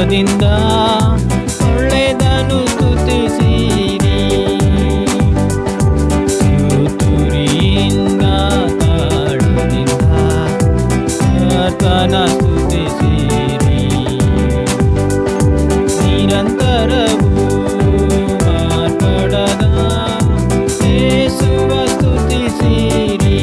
ಹೃದಯದಿಂದ ಒಳ್ಳೆಯದನ್ನು ಸ್ತುತಿಸಿರಿ. ತುತ್ತೂರಿಯಿಂದ ತಾಳದಿಂದ ಕರ್ತನ ಸ್ತುತಿಸಿರಿ. ನಿರಂತರವೂ ಮಾರ್ಪಡದ ಯೇಸುವ ಸ್ತುತಿಸಿರಿ.